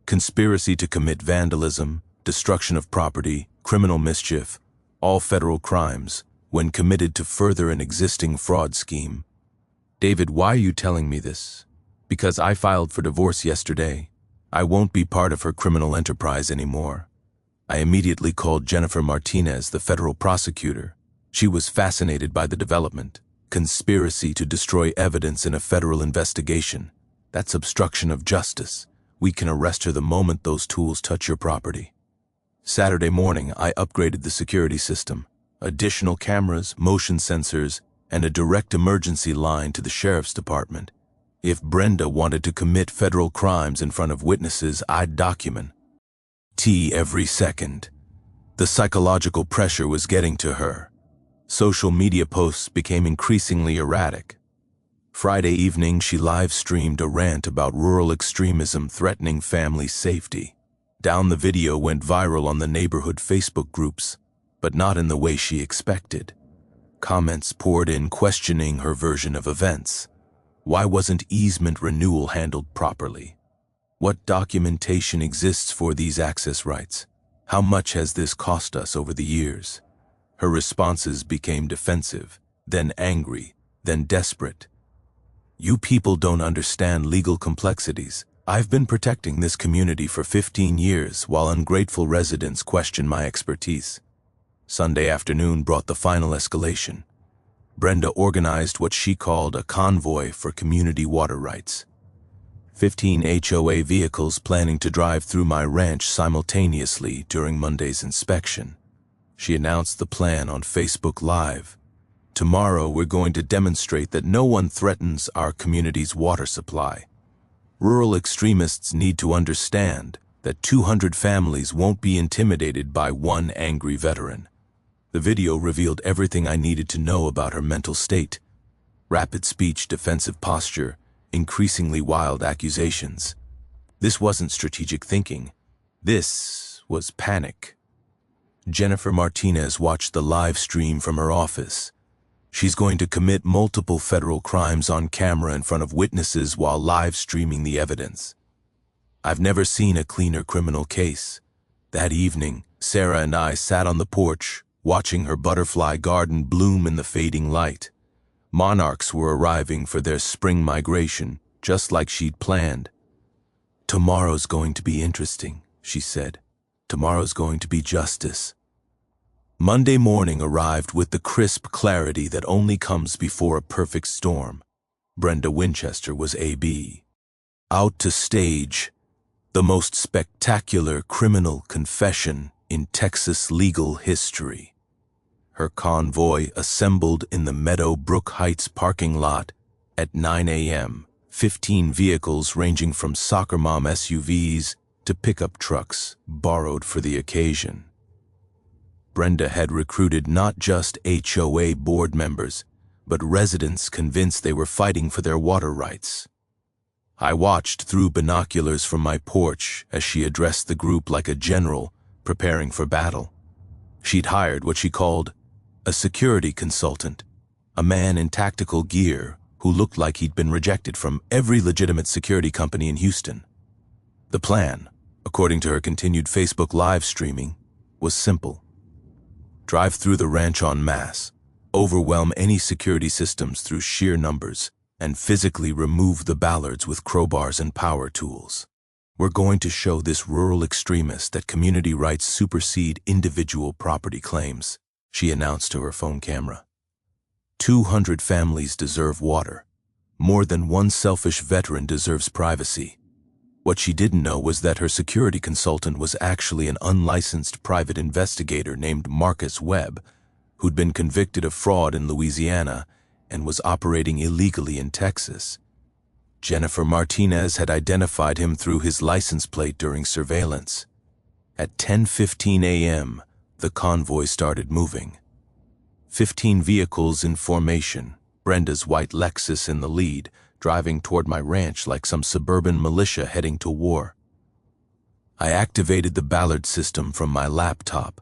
A: Conspiracy to commit vandalism, destruction of property, criminal mischief, all federal crimes, when committed to further an existing fraud scheme. "David, why are you telling me this?" "Because I filed for divorce yesterday. I won't be part of her criminal enterprise anymore." I immediately called Jennifer Martinez, the federal prosecutor. She was fascinated by the development. Conspiracy to destroy evidence in a federal investigation. That's obstruction of justice. We can arrest her the moment those tools touch your property. Saturday morning, I upgraded the security system. Additional cameras, motion sensors, and a direct emergency line to the sheriff's department. If Brenda wanted to commit federal crimes in front of witnesses, I'd document every second. The psychological pressure was getting to her. Social media posts became increasingly erratic. Friday evening, she live-streamed a rant about rural extremism threatening family safety. The video went viral on the neighborhood Facebook groups, but not in the way she expected. Comments poured in questioning her version of events. Why wasn't easement renewal handled properly? What documentation exists for these access rights? How much has this cost us over the years? Her responses became defensive, then angry, then desperate. "You people don't understand legal complexities. I've been protecting this community for 15 years while ungrateful residents question my expertise." Sunday afternoon brought the final escalation. Brenda organized what she called a convoy for community water rights. 15 HOA vehicles planning to drive through my ranch simultaneously during Monday's inspection. She announced the plan on Facebook Live. "Tomorrow we're going to demonstrate that no one threatens our community's water supply. Rural extremists need to understand that 200 families won't be intimidated by one angry veteran. The video revealed everything I needed to know about her mental state: rapid speech, defensive posture, increasingly wild accusations. This wasn't strategic thinking. This was panic. Jennifer Martinez watched the live stream from her office. She's going to commit multiple federal crimes on camera in front of witnesses while live streaming the evidence. I've never seen a cleaner criminal case. That evening, Sarah and I sat on the porch, watching her butterfly garden bloom in the fading light. Monarchs were arriving for their spring migration, just like she'd planned. "Tomorrow's going to be interesting," she said. "Tomorrow's going to be justice." Monday morning arrived with the crisp clarity that only comes before a perfect storm. Brenda Winchester was AB. Out to stage the most spectacular criminal confession in Texas legal history. Her convoy assembled in the Meadowbrook Heights parking lot at 9 a.m., 15 vehicles ranging from soccer mom SUVs to pickup trucks borrowed for the occasion. Brenda had recruited not just HOA board members, but residents convinced they were fighting for their water rights. I watched through binoculars from my porch as she addressed the group like a general preparing for battle. She'd hired what she called a security consultant, a man in tactical gear who looked like he'd been rejected from every legitimate security company in Houston. The plan, according to her continued Facebook live streaming, was simple. Drive through the ranch en masse, overwhelm any security systems through sheer numbers, and physically remove the Bollards with crowbars and power tools. "We're going to show this rural extremist that community rights supersede individual property claims," she announced to her phone camera. 200 families deserve water. More than one selfish veteran deserves privacy. What she didn't know was that her security consultant was actually an unlicensed private investigator named Marcus Webb, who'd been convicted of fraud in Louisiana and was operating illegally in Texas. Jennifer Martinez had identified him through his license plate during surveillance. At 10:15 a.m., the convoy started moving. 15 vehicles in formation, Brenda's white Lexus in the lead, driving toward my ranch like some suburban militia heading to war. I activated the Ballard system from my laptop,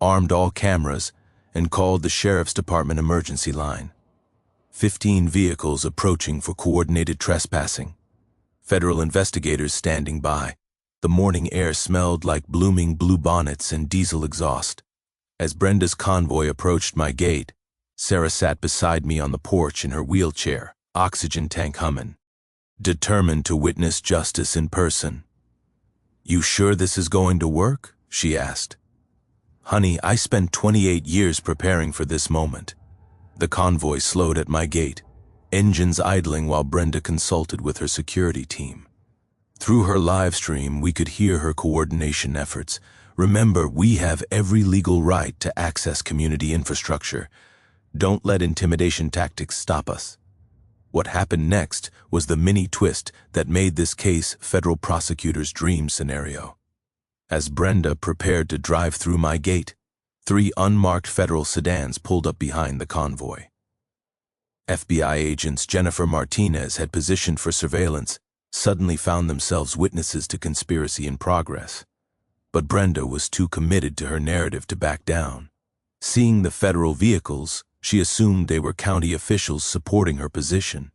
A: armed all cameras, and called the Sheriff's Department emergency line. 15 vehicles approaching for coordinated trespassing. Federal investigators standing by. The morning air smelled like blooming bluebonnets and diesel exhaust. As Brenda's convoy approached my gate, Sarah sat beside me on the porch in her wheelchair, oxygen tank humming, determined to witness justice in person. "You sure this is going to work?" she asked. "Honey, I spent 28 years preparing for this moment." The convoy slowed at my gate, engines idling while Brenda consulted with her security team. Through her live stream, we could hear her coordination efforts. "Remember, we have every legal right to access community infrastructure. Don't let intimidation tactics stop us." What happened next was the mini twist that made this case federal prosecutors' dream scenario. As Brenda prepared to drive through my gate, 3 unmarked federal sedans pulled up behind the convoy. FBI agents Jennifer Martinez had positioned for surveillance suddenly found themselves witnesses to conspiracy in progress. But Brenda was too committed to her narrative to back down. Seeing the federal vehicles, she assumed they were county officials supporting her position.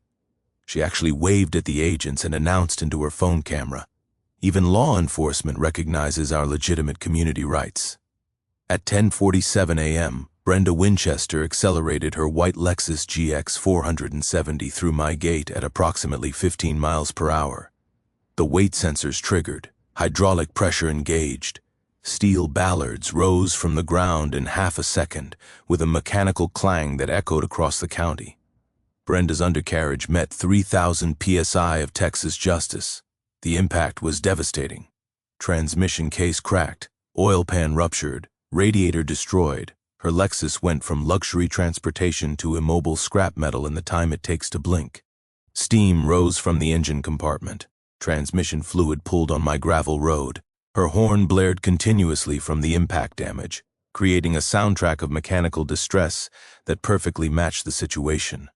A: She actually waved at the agents and announced into her phone camera, "Even law enforcement recognizes our legitimate community rights." At 10:47 a.m., Brenda Winchester accelerated her white Lexus GX 470 through my gate at approximately 15 miles per hour. The weight sensors triggered, hydraulic pressure engaged. Steel Ballards rose from the ground in half a second with a mechanical clang that echoed across the county. Brenda's undercarriage met 3,000 psi of Texas justice. The impact was devastating. Transmission case cracked, oil pan ruptured, radiator destroyed. Her Lexus went from luxury transportation to immobile scrap metal in the time it takes to blink. Steam rose from the engine compartment. Transmission fluid pooled on my gravel road. Her horn blared continuously from the impact damage, creating a soundtrack of mechanical distress that perfectly matched the situation.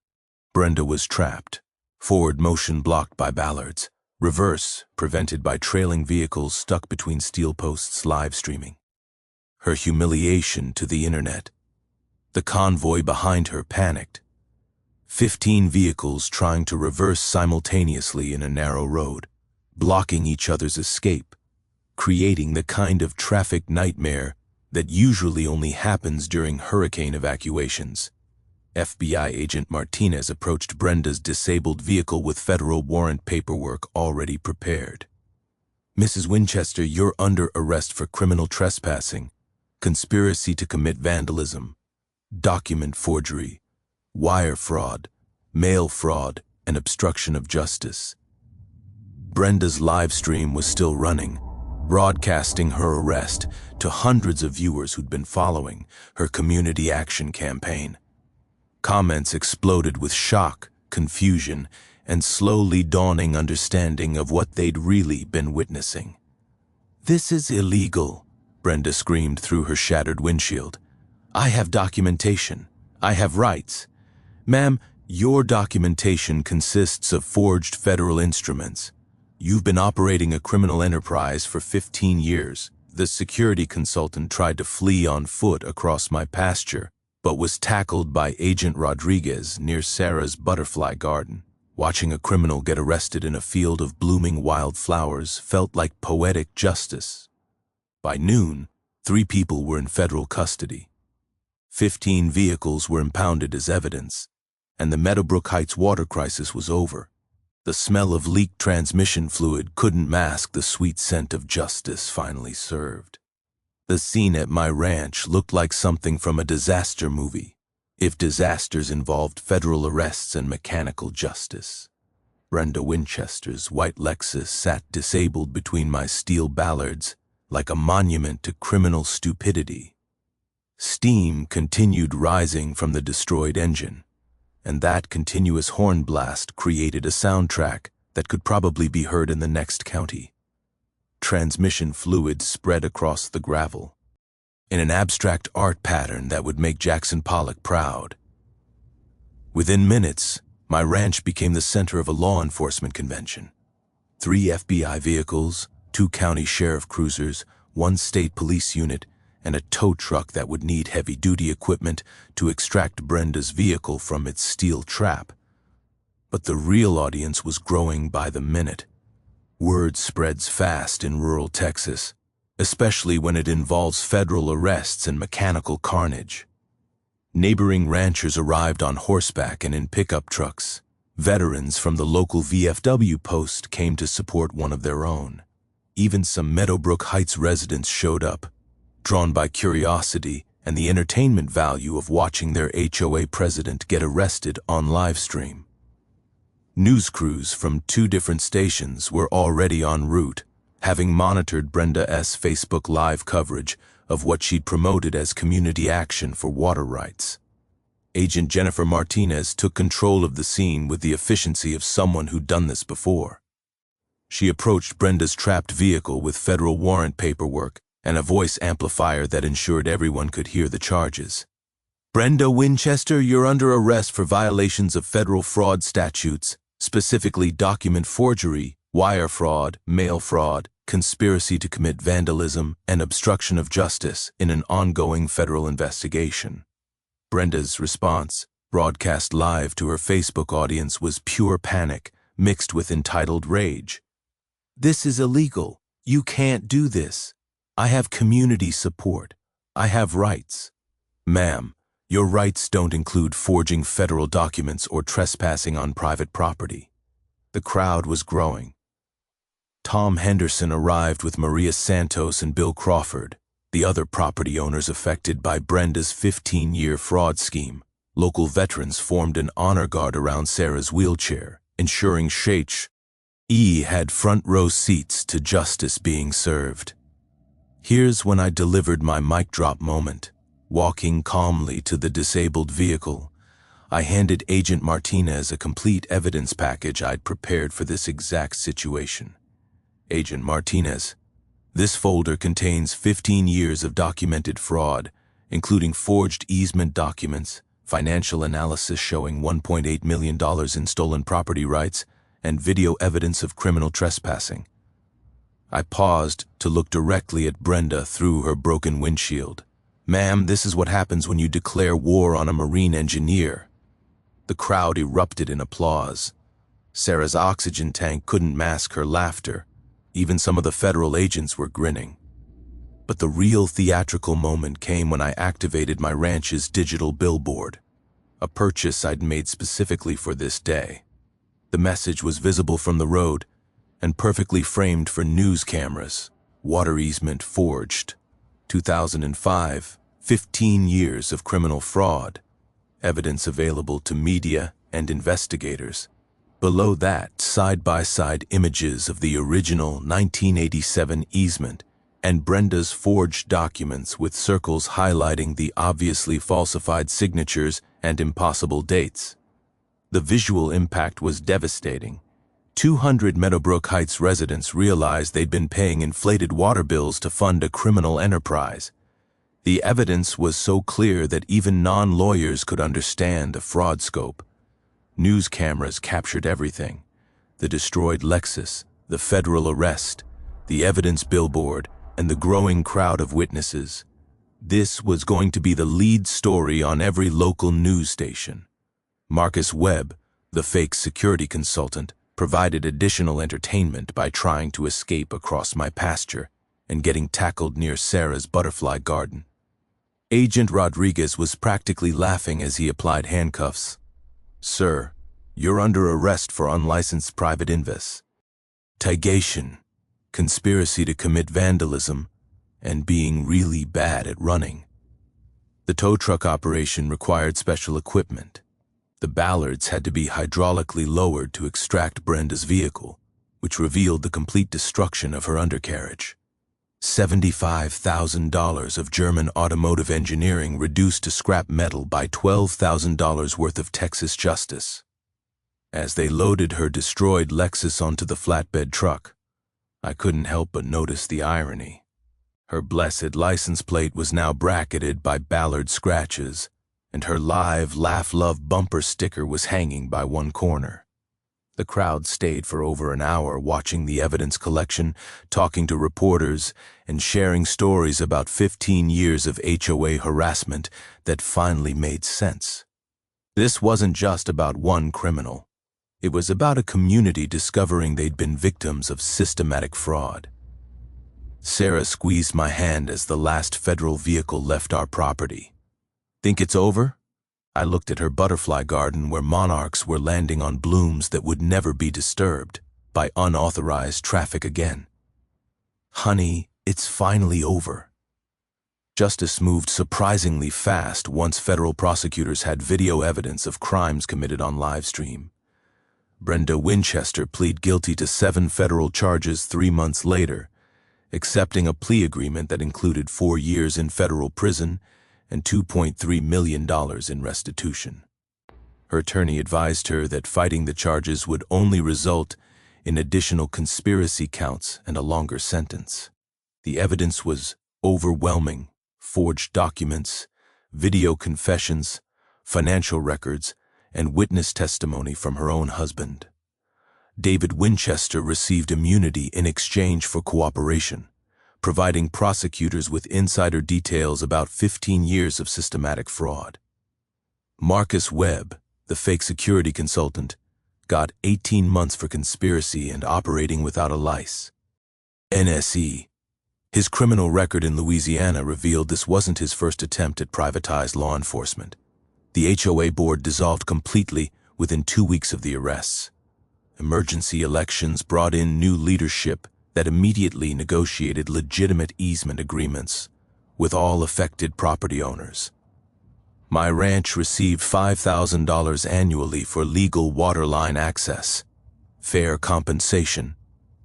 A: Brenda was trapped, forward motion blocked by Bollards, reverse prevented by trailing vehicles stuck between steel posts live streaming. Her humiliation to the internet. The convoy behind her panicked. 15 vehicles trying to reverse simultaneously in a narrow road, blocking each other's escape, creating the kind of traffic nightmare that usually only happens during hurricane evacuations. FBI agent Martinez approached Brenda's disabled vehicle with federal warrant paperwork already prepared. "Mrs. Winchester, you're under arrest for criminal trespassing, conspiracy to commit vandalism, document forgery, wire fraud, mail fraud, and obstruction of justice." Brenda's live stream was still running, broadcasting her arrest to hundreds of viewers who'd been following her community action campaign. Comments exploded with shock, confusion, and slowly dawning understanding of what they'd really been witnessing. "This is illegal," Brenda screamed through her shattered windshield. "I have documentation. I have rights. Ma'am, your documentation consists of forged federal instruments. You've been operating a criminal enterprise for 15 years. The security consultant tried to flee on foot across my pasture, but was tackled by Agent Rodriguez near Sarah's butterfly garden. Watching a criminal get arrested in a field of blooming wildflowers felt like poetic justice. By noon, 3 people were in federal custody. 15 vehicles were impounded as evidence, and the Meadowbrook Heights water crisis was over. The smell of leaked transmission fluid couldn't mask the sweet scent of justice finally served. The scene at my ranch looked like something from a disaster movie, if disasters involved federal arrests and mechanical justice. Brenda Winchester's white Lexus sat disabled between my steel Bollards, like a monument to criminal stupidity. Steam continued rising from the destroyed engine, and that continuous horn blast created a soundtrack that could probably be heard in the next county. Transmission fluid spread across the gravel, in an abstract art pattern that would make Jackson Pollock proud. Within minutes, my ranch became the center of a law enforcement convention. 3 FBI vehicles, 2 county sheriff cruisers, 1 state police unit, and a tow truck that would need heavy-duty equipment to extract Brenda's vehicle from its steel trap. But the real audience was growing by the minute. Word spreads fast in rural Texas, especially when it involves federal arrests and mechanical carnage. Neighboring ranchers arrived on horseback and in pickup trucks. Veterans from the local VFW post came to support one of their own. Even some Meadowbrook Heights residents showed up, drawn by curiosity and the entertainment value of watching their HOA president get arrested on live stream. News crews from 2 different stations were already en route, having monitored Brenda's Facebook Live coverage of what she'd promoted as community action for water rights. Agent Jennifer Martinez took control of the scene with the efficiency of someone who'd done this before. She approached Brenda's trapped vehicle with federal warrant paperwork and a voice amplifier that ensured everyone could hear the charges. "Brenda Winchester, you're under arrest for violations of federal fraud statutes, specifically document forgery, wire fraud, mail fraud, conspiracy to commit vandalism, and obstruction of justice in an ongoing federal investigation." Brenda's response, broadcast live to her Facebook audience, was pure panic, mixed with entitled rage. "This is illegal. You can't do this. I have community support. I have rights." "Ma'am, your rights don't include forging federal documents or trespassing on private property." The crowd was growing. Tom Henderson arrived with Maria Santos and Bill Crawford, the other property owners affected by Brenda's 15-year fraud scheme. Local veterans formed an honor guard around Sarah's wheelchair, ensuring she had front-row seats to justice being served. Here's when I delivered my mic drop moment. Walking calmly to the disabled vehicle, I handed Agent Martinez a complete evidence package I'd prepared for this exact situation. "Agent Martinez, This folder contains 15 years of documented fraud, including forged easement documents, financial analysis showing $1.8 million in stolen property rights, and video evidence of criminal trespassing. I paused to look directly at Brenda through her broken windshield. "Ma'am, this is what happens when you declare war on a marine engineer." The crowd erupted in applause. Sarah's oxygen tank couldn't mask her laughter. Even some of the federal agents were grinning. But the real theatrical moment came when I activated my ranch's digital billboard, a purchase I'd made specifically for this day. The message was visible from the road and perfectly framed for news cameras. Water easement forged. 2005, 15 years of criminal fraud. Evidence available to media and investigators. Below that, side-by-side images of the original 1987 easement and Brenda's forged documents with circles highlighting the obviously falsified signatures and impossible dates. The visual impact was devastating. 200 Meadowbrook Heights residents realized they'd been paying inflated water bills to fund a criminal enterprise. The evidence was so clear that even non-lawyers could understand the fraud scope. News cameras captured everything: the destroyed Lexus, the federal arrest, the evidence billboard, and the growing crowd of witnesses. This was going to be the lead story on every local news station. Marcus Webb, the fake security consultant, provided additional entertainment by trying to escape across my pasture and getting tackled near Sarah's butterfly garden. Agent Rodriguez was practically laughing as he applied handcuffs. "Sir, you're under arrest for unlicensed private investigation, conspiracy to commit vandalism, and being really bad at running." The tow truck operation required special equipment. The Bollards had to be hydraulically lowered to extract Brenda's vehicle, which revealed the complete destruction of her undercarriage. $75,000 of German automotive engineering reduced to scrap metal by $12,000 worth of Texas justice. As they loaded her destroyed Lexus onto the flatbed truck, I couldn't help but notice the irony. Her blessed license plate was now bracketed by Ballard scratches, and her live Laugh Love bumper sticker was hanging by one corner. The crowd stayed for over an hour watching the evidence collection, talking to reporters, and sharing stories about 15 years of HOA harassment that finally made sense. This wasn't just about one criminal. It was about a community discovering they'd been victims of systematic fraud. Sarah squeezed my hand as the last federal vehicle left our property. "Think it's over?" I looked at her butterfly garden where monarchs were landing on blooms that would never be disturbed by unauthorized traffic again. "Honey, it's finally over." Justice moved surprisingly fast once federal prosecutors had video evidence of crimes committed on livestream. Brenda Winchester pleaded guilty to 7 federal charges 3 months later, accepting a plea agreement that included 4 years in federal prison and $2.3 million in restitution. Her attorney advised her that fighting the charges would only result in additional conspiracy counts and a longer sentence. The evidence was overwhelming: forged documents, video confessions, financial records, and witness testimony from her own husband. David Winchester received immunity in exchange for cooperation, providing prosecutors with insider details about 15 years of systematic fraud. Marcus Webb, the fake security consultant, got 18 months for conspiracy and operating without a license. NSE. His criminal record in Louisiana revealed this wasn't his first attempt at privatized law enforcement. The HOA board dissolved completely within 2 weeks of the arrests. Emergency elections brought in new leadership that immediately negotiated legitimate easement agreements with all affected property owners. My ranch received $5,000 annually for legal waterline access, fair compensation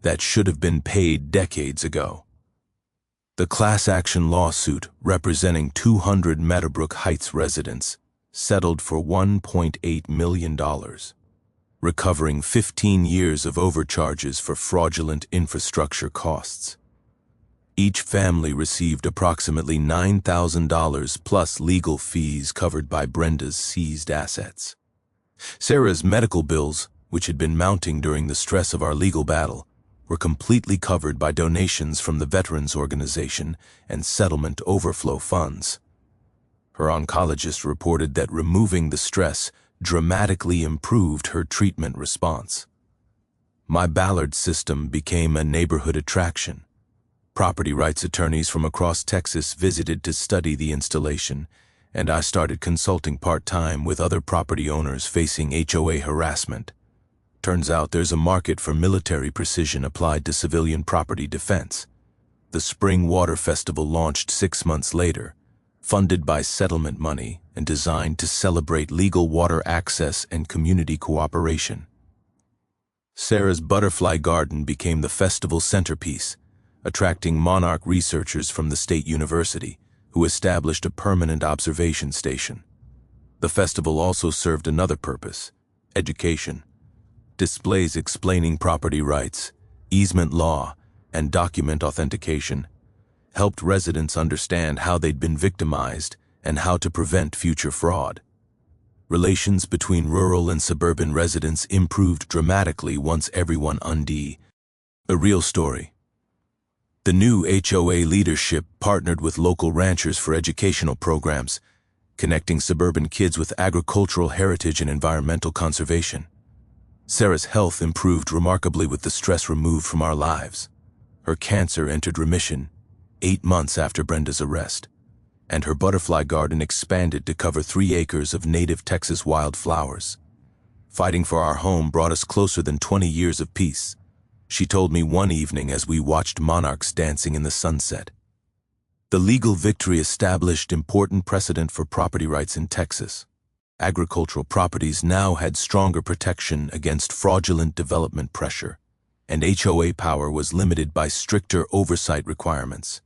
A: that should have been paid decades ago. The class action lawsuit representing 200 Meadowbrook Heights residents settled for $1.8 million. Recovering 15 years of overcharges for fraudulent infrastructure costs. Each family received approximately $9,000 plus legal fees covered by Brenda's seized assets. Sarah's medical bills, which had been mounting during the stress of our legal battle, were completely covered by donations from the Veterans Organization and settlement overflow funds. Her oncologist reported that removing the stress dramatically improved her treatment response. My Bollards system became a neighborhood attraction. Property rights attorneys from across Texas visited to study the installation, and I started consulting part-time with other property owners facing HOA harassment. Turns out there's a market for military precision applied to civilian property defense. The Spring Water Festival launched 6 months later, funded by settlement money and designed to celebrate legal water access and community cooperation. Sarah's butterfly garden became the festival centerpiece, attracting monarch researchers from the state university, who established a permanent observation station. The festival also served another purpose: education. Displays explaining property rights, easement law, and document authentication helped residents understand how they'd been victimized and how to prevent future fraud. Relations between rural and suburban residents improved dramatically once everyone undid. A real story. The new HOA leadership partnered with local ranchers for educational programs, connecting suburban kids with agricultural heritage and environmental conservation. Sarah's health improved remarkably with the stress removed from our lives. Her cancer entered remission 8 months after Brenda's arrest, and her butterfly garden expanded to cover 3 acres of native Texas wildflowers. Fighting for our home brought us closer than 20 years of peace, she told me one evening as we watched monarchs dancing in the sunset. The legal victory established important precedent for property rights in Texas. Agricultural properties now had stronger protection against fraudulent development pressure, and HOA power was limited by stricter oversight requirements.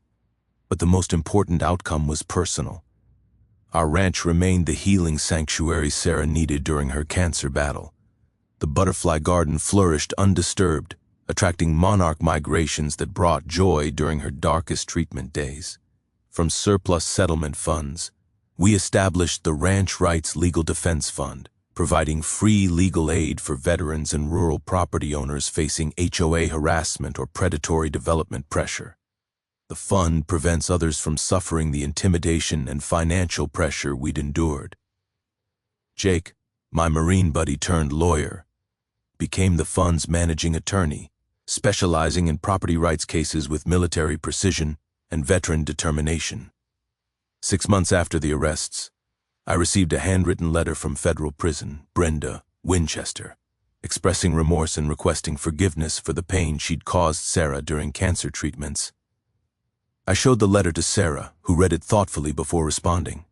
A: But the most important outcome was personal. Our ranch remained the healing sanctuary Sarah needed during her cancer battle. The butterfly garden flourished undisturbed, attracting monarch migrations that brought joy during her darkest treatment days. From surplus settlement funds, we established the Ranch Rights Legal Defense Fund, providing free legal aid for veterans and rural property owners facing HOA harassment or predatory development pressure. The fund prevents others from suffering the intimidation and financial pressure we'd endured. Jake, my Marine buddy turned lawyer, became the fund's managing attorney, specializing in property rights cases with military precision and veteran determination. 6 months after the arrests, I received a handwritten letter from federal prison, Brenda Winchester, expressing remorse and requesting forgiveness for the pain she'd caused Sarah during cancer treatments. I showed the letter to Sarah, who read it thoughtfully before responding.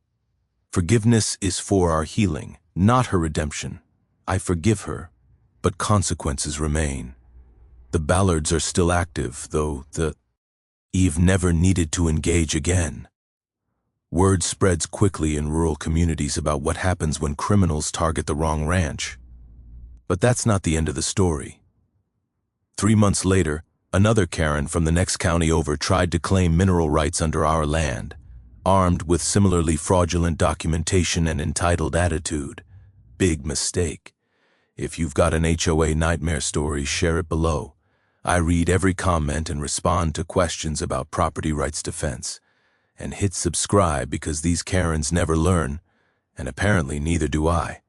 A: Forgiveness is for our healing, not her redemption. I forgive her, but consequences remain. The Bollards are still active, though Eve never needed to engage again. Word spreads quickly in rural communities about what happens when criminals target the wrong ranch. But that's not the end of the story. 3 months later, another Karen from the next county over tried to claim mineral rights under our land, armed with similarly fraudulent documentation and entitled attitude. Big mistake. If you've got an HOA nightmare story, share it below. I read every comment and respond to questions about property rights defense. And hit subscribe because these Karens never learn, and apparently neither do I.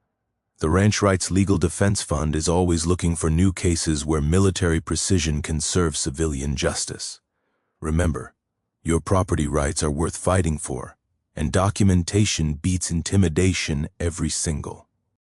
A: The Ranch Rights Legal Defense Fund is always looking for new cases where military precision can serve civilian justice. Remember, your property rights are worth fighting for, and documentation beats intimidation every single.